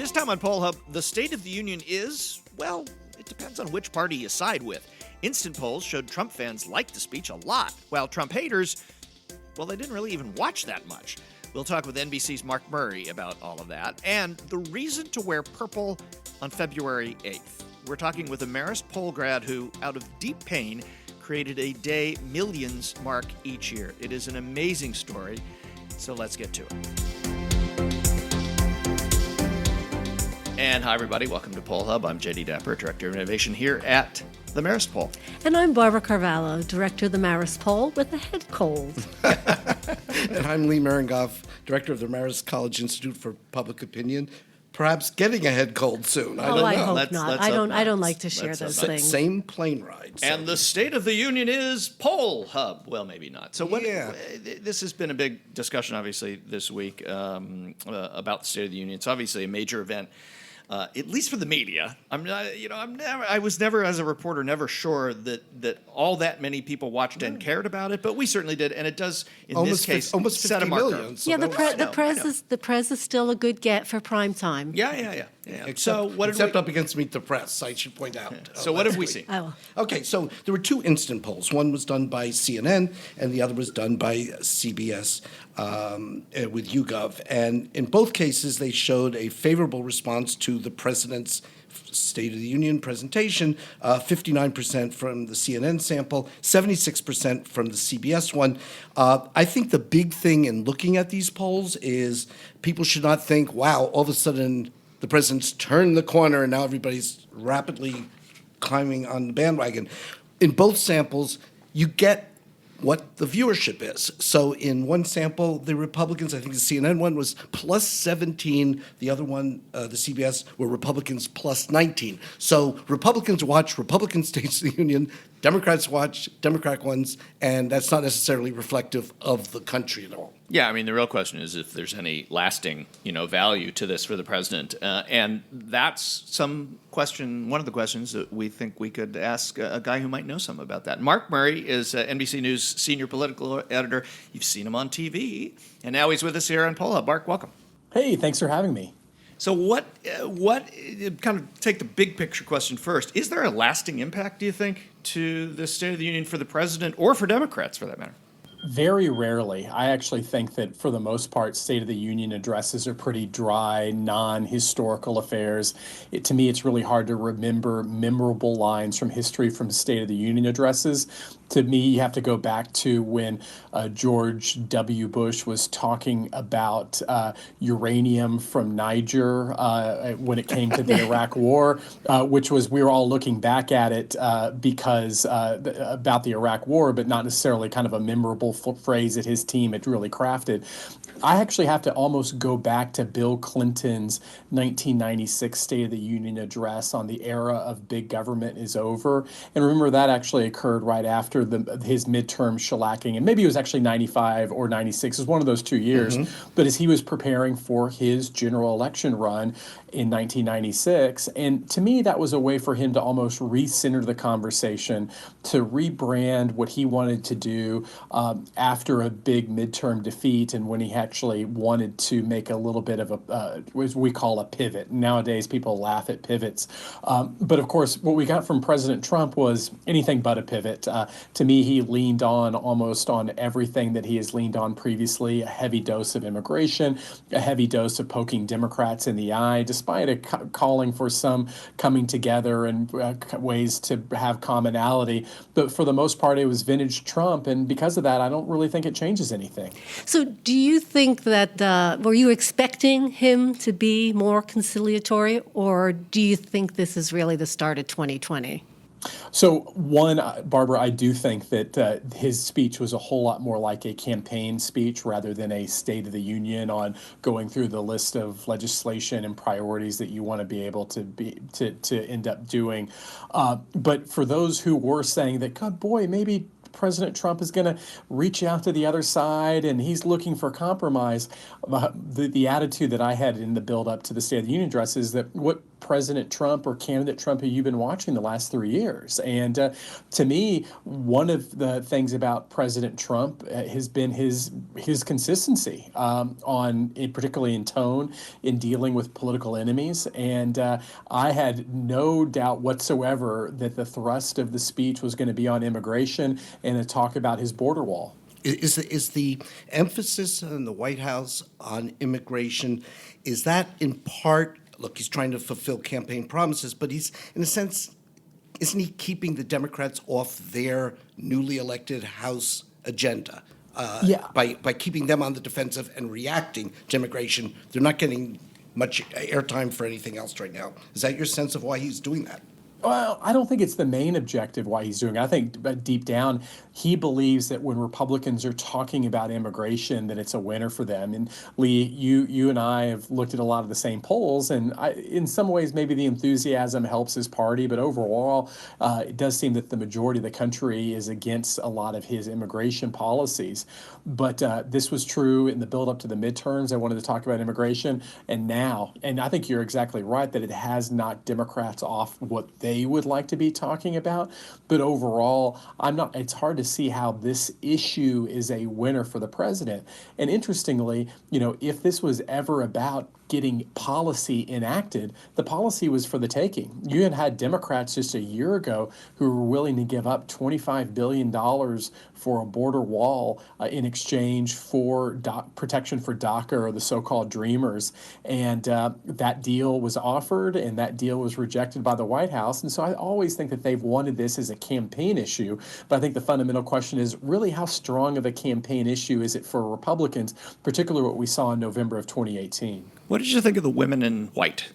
This time on Poll Hub, the State of the Union is, well, it depends on which party you side with. Instant polls showed Trump fans liked the speech a lot, while Trump haters, well, they didn't really even watch that much. We'll talk with NBC's Mark Murray about all of that, and the reason to wear purple on February 8th. We're talking with a Marist poll grad who, out of deep pain, created a day millions mark each year. It is an amazing story, so let's get to it. And hi, everybody. Welcome to Poll Hub. I'm J.D. Dapper, Director of Innovation here at the Marist Poll. And I'm Barbara Carvalho, Director of the Marist Poll with a head cold. And I'm Lee Marengoff, Director of the Marist College Institute for Public Opinion. Perhaps getting a head cold soon. I don't know. I hope not. I don't like to share those things. Same plane ride. And the State of the Union is Poll Hub. Well, maybe not. So this has been a big discussion, obviously, this week about the State of the Union. It's obviously a major event. At least for the media, I was never, as a reporter, never sure that all that many people watched and cared about it, but we certainly did, and it does in this case almost set a marker. Million, so yeah, the press is still a good get for prime time. Yeah. Except, except up against Meet the Press, I should point out. So what have we seen? Okay, so there were two instant polls. One was done by CNN, and the other was done by CBS with YouGov. And in both cases, they showed a favorable response to the president's State of the Union presentation, 59% from the CNN sample, 76% from the CBS one. I think the big thing in looking at these polls is people should not think, wow, all of a sudden the president's turned the corner and now everybody's rapidly climbing on the bandwagon. In both samples, you get what the viewership is. So in one sample, the Republicans, I think the CNN one was plus 17. The other one, the CBS, were Republicans plus 19. So Republicans watch Republican States of the Union, Democrats watch Democratic ones, and that's not necessarily reflective of the country at all. Yeah, I mean, the real question is if there's any lasting, value to this for the president. And that's one of the questions that we think we could ask a guy who might know some about that. Mark Murray is NBC News senior political editor. You've seen him on TV, and now he's with us here on Poll Hub. Mark, welcome. Hey, thanks for having me. So what kind of take the big picture question first. Is there a lasting impact, do you think, to the State of the Union for the president or for Democrats, for that matter? Very rarely. I actually think that for the most part, State of the Union addresses are pretty dry, non-historical affairs. To me, it's really hard to remember memorable lines from history from State of the Union addresses. To me, you have to go back to when George W. Bush was talking about uranium from Niger when it came to the Iraq War, which was, we were all looking back at it because about the Iraq War, but not necessarily kind of a memorable phrase that his team had really crafted. I actually have to almost go back to Bill Clinton's 1996 State of the Union address on the era of big government is over. And remember, that actually occurred right after his midterm shellacking. And maybe it was actually 95 or 96. It was one of those 2 years. Mm-hmm. But as he was preparing for his general election run in 1996, and to me, that was a way for him to almost recenter the conversation, to rebrand what he wanted to do after a big midterm defeat and when he actually wanted to make a little bit of what we call a pivot. Nowadays, people laugh at pivots. But of course, what we got from President Trump was anything but a pivot. To me, he leaned on almost on everything that he has leaned on previously, a heavy dose of immigration, a heavy dose of poking Democrats in the eye, despite calling for some coming together and ways to have commonality. But for the most part, it was vintage Trump. And because of that, I don't really think it changes anything. So do you think that, were you expecting him to be more conciliatory, or do you think this is really the start of 2020? So one, Barbara, I do think that his speech was a whole lot more like a campaign speech rather than a State of the Union on going through the list of legislation and priorities that you want to be able to end up doing. But for those who were saying that, God, boy, maybe President Trump is going to reach out to the other side and he's looking for compromise. The attitude that I had in the build up to the State of the Union address is that what President Trump or candidate Trump who you've been watching the last 3 years. And to me, one of the things about President Trump has been his consistency particularly in tone, in dealing with political enemies. And I had no doubt whatsoever that the thrust of the speech was going to be on immigration and a talk about his border wall. Is the emphasis in the White House on immigration, is that in part, look, he's trying to fulfill campaign promises, but he's, in a sense, isn't he keeping the Democrats off their newly elected House agenda? By keeping them on the defensive and reacting to immigration, they're not getting much airtime for anything else right now. Is that your sense of why he's doing that? Well, I don't think it's the main objective why he's doing it. I think deep down, he believes that when Republicans are talking about immigration, that it's a winner for them. And Lee, you and I have looked at a lot of the same polls, and in some ways, maybe the enthusiasm helps his party, but overall, it does seem that the majority of the country is against a lot of his immigration policies. But this was true in the build-up to the midterms. I wanted to talk about immigration, and now, and I think you're exactly right that it has knocked Democrats off what they would like to be talking about. But overall, it's hard to see how this issue is a winner for the president. And interestingly, if this was ever about getting policy enacted, the policy was for the taking. You had Democrats just a year ago who were willing to give up $25 billion for a border wall in exchange for protection for DACA, or the so-called Dreamers. And that deal was offered, and that deal was rejected by the White House. And so I always think that they've wanted this as a campaign issue. But I think the fundamental question is really how strong of a campaign issue is it for Republicans, particularly what we saw in November of 2018. What did you think of the women in white?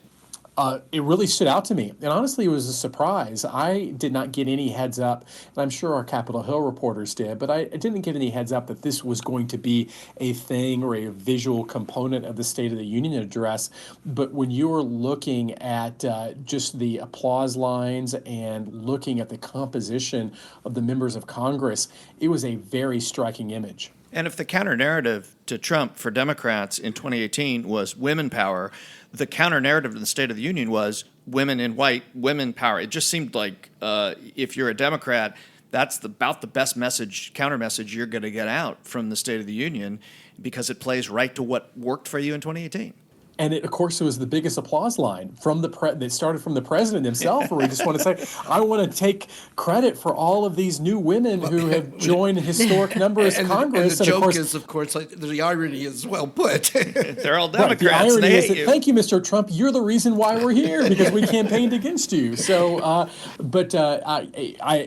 It really stood out to me. And honestly, it was a surprise. I did not get any heads up, and I'm sure our Capitol Hill reporters did, but I didn't get any heads up that this was going to be a thing or a visual component of the State of the Union address. But when you were looking at just the applause lines and looking at the composition of the members of Congress, it was a very striking image. And if the counter-narrative to Trump for Democrats in 2018 was women power, the counter-narrative in the State of the Union was women in white, women power. It just seemed like if you're a Democrat, that's about the best message, counter-message you're going to get out from the State of the Union, because it plays right to what worked for you in 2018. And of course, it was the biggest applause line from that started from the president himself, where he just want to say, I want to take credit for all of these new women who have joined historic numbers of Congress. And the joke is, of course, like, the irony is well put. They're all Democrats. Right. The irony is that, thank you, Mr. Trump, you're the reason why we're here, because we campaigned against you. So, I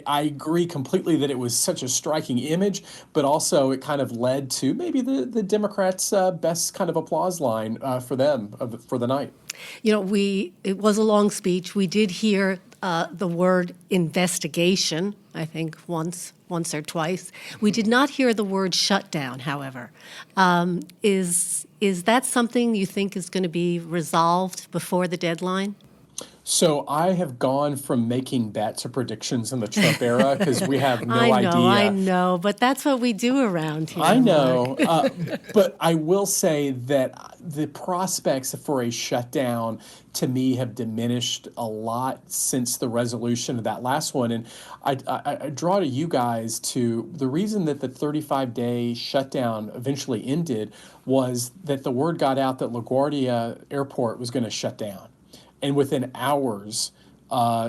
agree completely that it was such a striking image, but also it kind of led to maybe the Democrats' best kind of applause line for them. For the night. It was a long speech. We did hear the word investigation, I think once or twice. We did not hear the word shutdown, however. Is that something you think is going to be resolved before the deadline? So I have gone from making bets or predictions in the Trump era because we have no idea. I know, but that's what we do around here. I know, but I will say that the prospects for a shutdown, to me, have diminished a lot since the resolution of that last one. And I draw to you guys to the reason that the 35-day shutdown eventually ended was that the word got out that LaGuardia Airport was going to shut down. And within hours,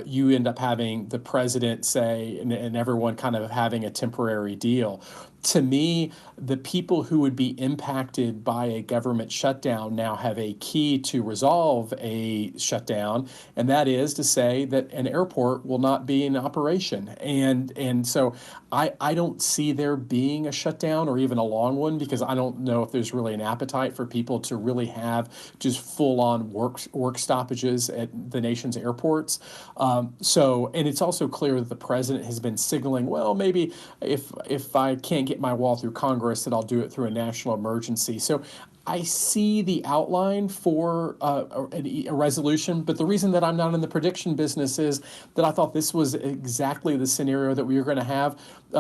you end up having the president say, and everyone kind of having a temporary deal. To me, the people who would be impacted by a government shutdown now have a key to resolve a shutdown, and that is to say that an airport will not be in operation. And so I don't see there being a shutdown or even a long one, because I don't know if there's really an appetite for people to really have just full-on work stoppages at the nation's airports. And it's also clear that the president has been signaling, well, maybe if I can't get my wall through Congress, that I'll do it through a national emergency. So I see the outline for a resolution, but the reason that I'm not in the prediction business is that I thought this was exactly the scenario that we were going to have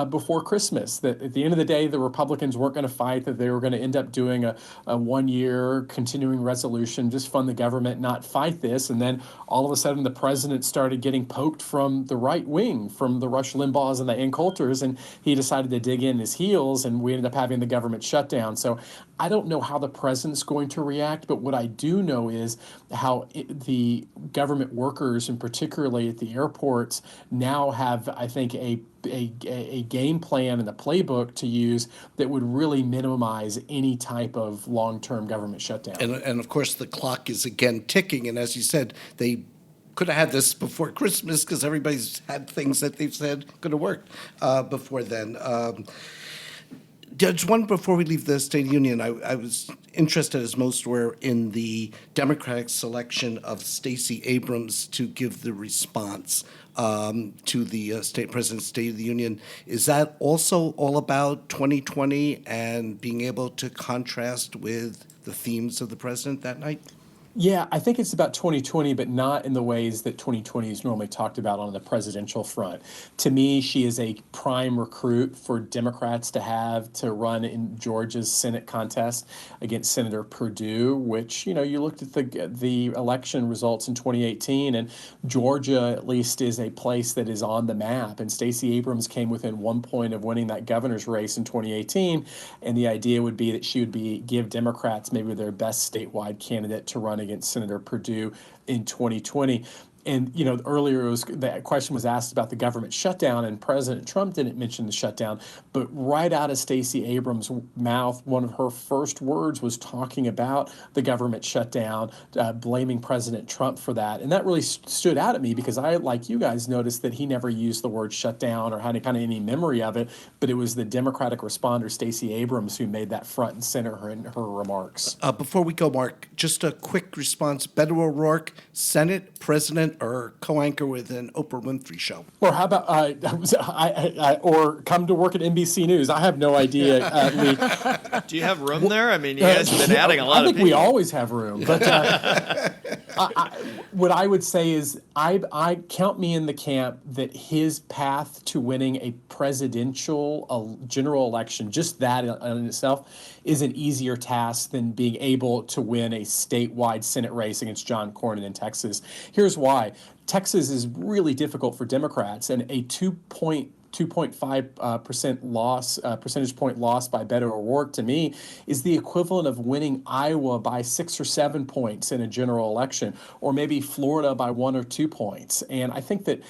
before Christmas. That at the end of the day, the Republicans weren't going to fight, that they were going to end up doing a one-year continuing resolution, just fund the government, not fight this. And then all of a sudden, the president started getting poked from the right wing, from the Rush Limbaughs and the Ann Coulters, and he decided to dig in his heels, and we ended up having the government shutdown. So I don't know how the president's going to react, but what I do know is how the government workers, and particularly at the airports, now have, I think, a game plan and a playbook to use that would really minimize any type of long-term government shutdown. And of course, the clock is again ticking. And as you said, they could have had this before Christmas because everybody's had things that they've said could have worked before then. Judge, one before we leave the State of the Union, I was interested, as most were, in the Democratic selection of Stacey Abrams to give the response to the state president's State of the Union. Is that also all about 2020 and being able to contrast with the themes of the president that night? Yeah, I think it's about 2020, but not in the ways that 2020 is normally talked about on the presidential front. To me, she is a prime recruit for Democrats to have to run in Georgia's Senate contest against Senator Perdue, which, you looked at the election results in 2018, and Georgia, at least, is a place that is on the map. And Stacey Abrams came within 1 point of winning that governor's race in 2018, and the idea would be that she would give Democrats maybe their best statewide candidate to run against Senator Perdue in 2020. And, earlier the question was asked about the government shutdown, and President Trump didn't mention the shutdown. But right out of Stacey Abrams' mouth, one of her first words was talking about the government shutdown, blaming President Trump for that. And that really stood out at me because I, like you guys, noticed that he never used the word shutdown or had any memory of it. But it was the Democratic responder, Stacey Abrams, who made that front and center in her remarks. Before we go, Mark, just a quick response. Beto O'Rourke, Senate President, or co-anchor with an Oprah Winfrey show? Or how about or come to work at NBC News? I have no idea, Lee. Do you have room there? I mean, you guys have been adding a lot of people. I think we always have room. But what I would say is I count me in the camp that his path to winning a presidential general election, just that in itself, is an easier task than being able to win a statewide Senate race against John Cornyn in Texas. Here's why. Texas is really difficult for Democrats, and a 2.5% loss, percentage point loss by Beto O'Rourke, to me, is the equivalent of winning Iowa by 6 or 7 points in a general election, or maybe Florida by 1 or 2 points. And I think that,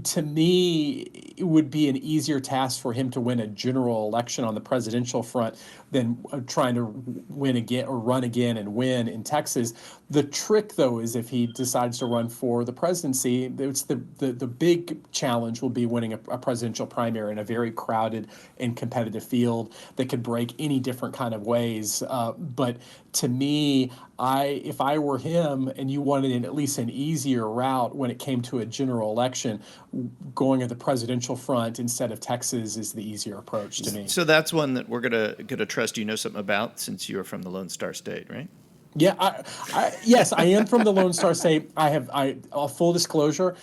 to me, it would be an easier task for him to win a general election on the presidential front than trying to win again or run again and win in Texas. The trick, though, is if he decides to run for the presidency, it's the big challenge will be winning a presidential primary in a very crowded and competitive field that could break any different kind of ways. But to me, if I were him and you wanted at least an easier route when it came to a general election, going at the presidential front instead of Texas is the easier approach to me. So that's one that we're gonna trust you know something about, since you're from the Lone Star State, right? Yeah, yes, I am from the Lone Star State. Full disclosure,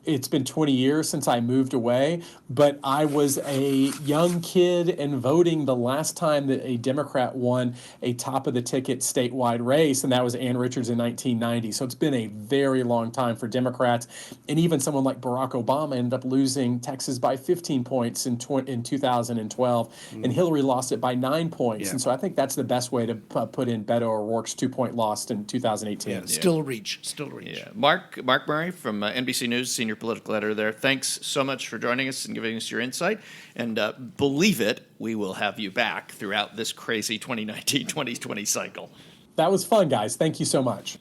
it's been 20 years since I moved away, but I was a young kid and voting the last time that a Democrat won a top-of-the-ticket statewide race, and that was Ann Richards in 1990. So it's been a very long time for Democrats, and even someone like Barack Obama ended up losing Texas by 15 points in 2012, and Hillary lost it by 9 points. Yeah. And so I think that's the best way to put in Beto O'Rourke's 2-point loss in 2018. Yeah, still a reach. Yeah. Mark Murray from NBC News, senior political editor there. Thanks so much for joining us and giving us your insight. And believe it, we will have you back throughout this crazy 2019-2020 cycle. That was fun, guys. Thank you so much.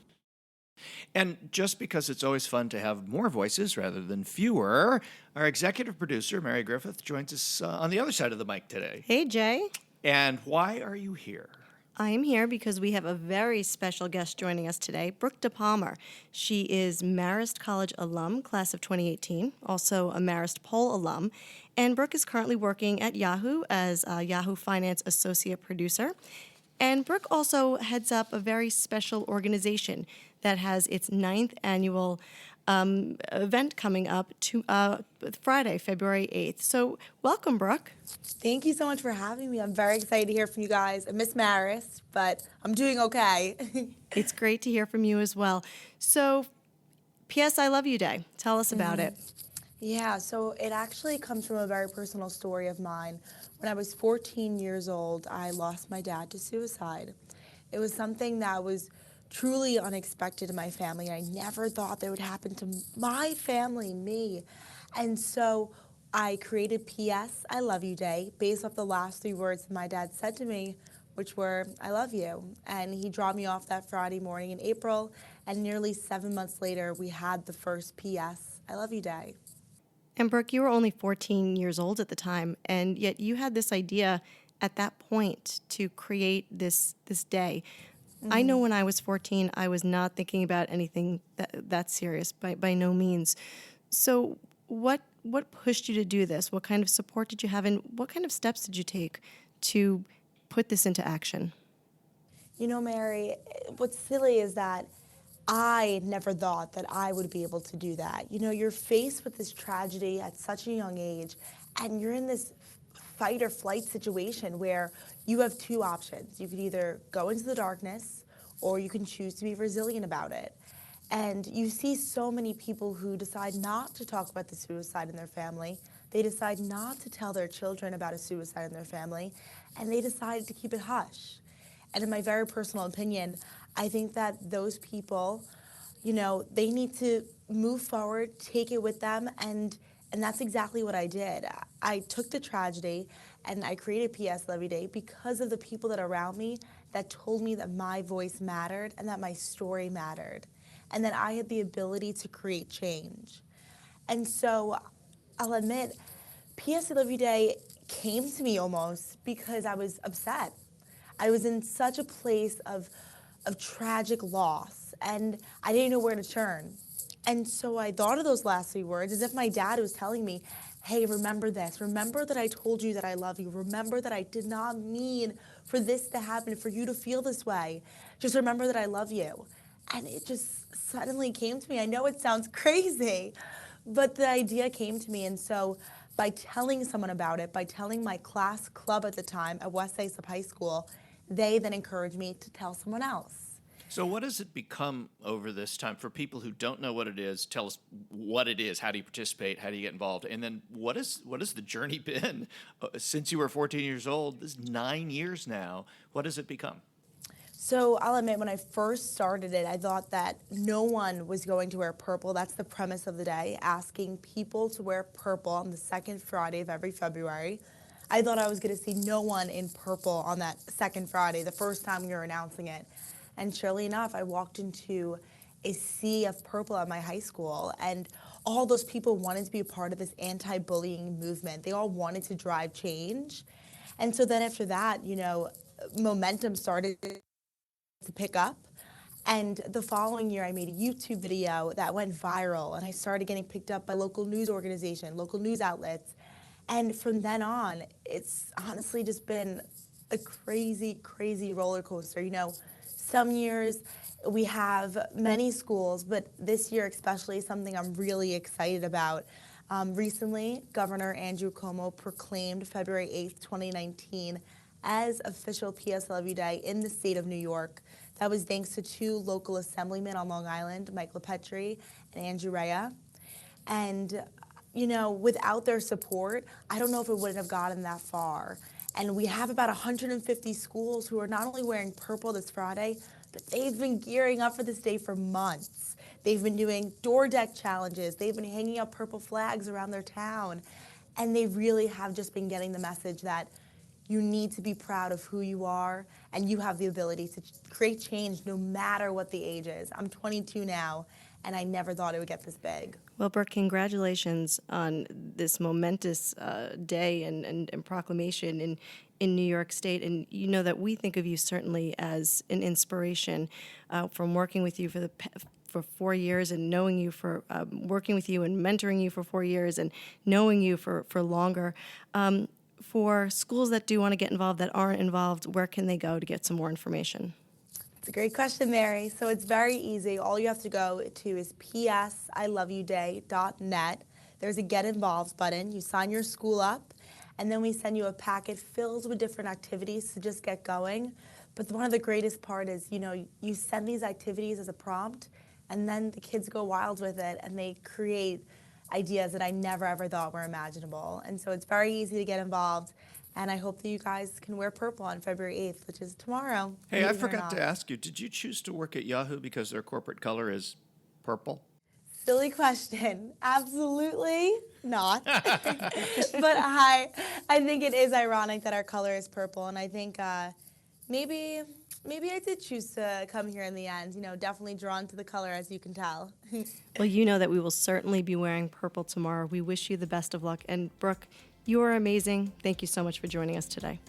And just because it's always fun to have more voices rather than fewer, our executive producer, Mary Griffith, joins us on the other side of the mic today. Hey, Jay. And why are you here? I am here because we have a very special guest joining us today, Brooke DiPalma. She is Marist College alum, class of 2018, also a Marist Poll alum, and Brooke is currently working at Yahoo as a Yahoo Finance Associate Producer. And Brooke also heads up a very special organization that has its 9th annual event coming up to Friday, February 8th. So welcome, Brooke. Thank you so much for having me. I'm very excited to hear from you guys. I miss Marist, but I'm doing okay. It's great to hear from you as well. So, P.S. I Love You Day. Tell us about it. Yeah, so it actually comes from a very personal story of mine. When I was 14 years old, I lost my dad to suicide. It was something that was truly unexpected in my family. I never thought that would happen to my family, me. And so I created P.S. I Love You Day based off the last 3 words my dad said to me, which were, I love you. And he dropped me off that Friday morning in April, and nearly 7 months later, we had the first P.S. I Love You Day. And Brooke, you were only 14 years old at the time, and yet you had this idea at that point to create this day. I know when I was 14, I was not thinking about anything that serious, by no means. So what pushed you to do this? What kind of support did you have, and what kind of steps did you take to put this into action? You know, Mary, what's silly is that I never thought that I would be able to do that. You know, you're faced with this tragedy at such a young age, and you're in this fight or flight situation where you have 2 options. You could either go into the darkness, or you can choose to be resilient about it. And you see so many people who decide not to talk about the suicide in their family. They decide not to tell their children about a suicide in their family, and they decide to keep it hush. And in my very personal opinion, I think that those people, you know, they need to move forward, take it with them, and that's exactly what I did. I took the tragedy and I created P.S. Love You Day because of the people that are around me that told me that my voice mattered and that my story mattered, and that I had the ability to create change. And so I'll admit, P.S. I Love You Day came to me almost because I was upset. I was in such a place of tragic loss, and I didn't know where to turn. And so I thought of those last 3 words as if my dad was telling me, hey, remember this. Remember that I told you that I love you. Remember that I did not mean for this to happen, for you to feel this way. Just remember that I love you. And it just suddenly came to me. I know it sounds crazy, but the idea came to me. And so by telling someone about it, by telling my class club at the time at West Islip High School, they then encouraged me to tell someone else. So, what has it become over this time? For people who don't know what it is, tell us what it is. How do you participate? How do you get involved? And then, what has the journey been since you were 14 years old? This is 9 years now. What has it become? So I'll admit, when I first started it, I thought that no one was going to wear purple. That's the premise of the day, asking people to wear purple on the 2nd Friday of every February. I thought I was going to see no one in purple on that 2nd Friday, the first time we were announcing it. And surely enough, I walked into a sea of purple at my high school, and all those people wanted to be a part of this anti-bullying movement. They all wanted to drive change. And so then after that, you know, momentum started to pick up. And the following year, I made a YouTube video that went viral, and I started getting picked up by local news organizations, local news outlets. And from then on, it's honestly just been a crazy, crazy roller coaster. You know, some years we have many schools, but this year especially something I'm really excited about. Recently, Governor Andrew Cuomo proclaimed February 8th, 2019 as official P.S. I Love You Day in the state of New York. That was thanks to 2 local assemblymen on Long Island, Mike LaPetri and Andrew Rea. And, you know, without their support, I don't know if it would have gotten that far. And we have about 150 schools who are not only wearing purple this Friday, but they've been gearing up for this day for months. They've been doing door deck challenges. They've been hanging up purple flags around their town. And they really have just been getting the message that you need to be proud of who you are, and you have the ability to create change no matter what the age is. I'm 22 now, and I never thought it would get this big. Well, Brooke, congratulations on this momentous day and proclamation in New York State. And you know that we think of you certainly as an inspiration from working with you for 4 years and knowing you for working with you and mentoring you for 4 years and knowing you for longer. For schools that do want to get involved that aren't involved, where can they go to get some more information? It's a great question, Mary. So it's very easy. All you have to go to is psiloveyoudday.net. There's a Get Involved button. You sign your school up, and then we send you a packet filled with different activities to just get going. But one of the greatest part is, you send these activities as a prompt, and then the kids go wild with it, and they create ideas that I never ever thought were imaginable. And so it's very easy to get involved. And I hope that you guys can wear purple on February 8th, which is tomorrow. Hey, I believe it or forgot to not. ask you, did you choose to work at Yahoo because their corporate color is purple? Silly question. Absolutely not. But I think it is ironic that our color is purple, and I think maybe I did choose to come here in the end. Definitely drawn to the color, as you can tell. Well, you know that we will certainly be wearing purple tomorrow. We wish you the best of luck. And Brooke, you are amazing. Thank you so much for joining us today.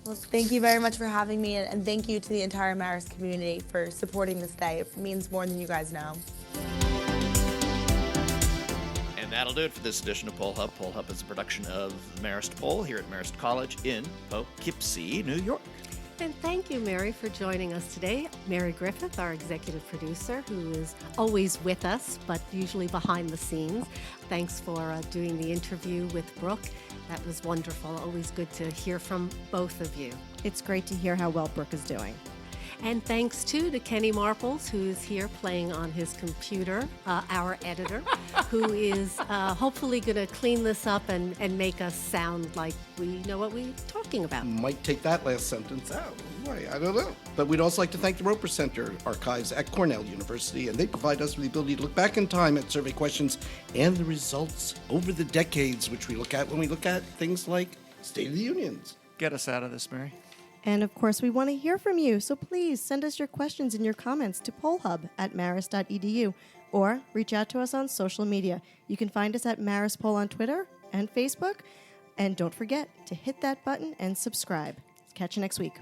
Well, thank you very much for having me, and thank you to the entire Marist community for supporting this day. It means more than you guys know. And that'll do it for this edition of Poll Hub. Poll Hub is a production of Marist Poll here at Marist College in Poughkeepsie, New York. And thank you, Mary, for joining us today. Mary Griffith, our executive producer, who is always with us, but usually behind the scenes. Thanks for doing the interview with Brooke. That was wonderful. Always good to hear from both of you. It's great to hear how well Brooke is doing. And thanks, too, to Kenny Marples, who is here playing on his computer, our editor, who is hopefully going to clean this up and make us sound like we know what we're talking about. Might take that last sentence out. Why, I don't know. But we'd also like to thank the Roper Center Archives at Cornell University, and they provide us with the ability to look back in time at survey questions and the results over the decades, which we look at when we look at things like State of the Unions. Get us out of this, Mary. And of course, we want to hear from you. So please send us your questions and your comments to pollhub@marist.edu or reach out to us on social media. You can find us at Marist Poll on Twitter and Facebook. And don't forget to hit that button and subscribe. Catch you next week.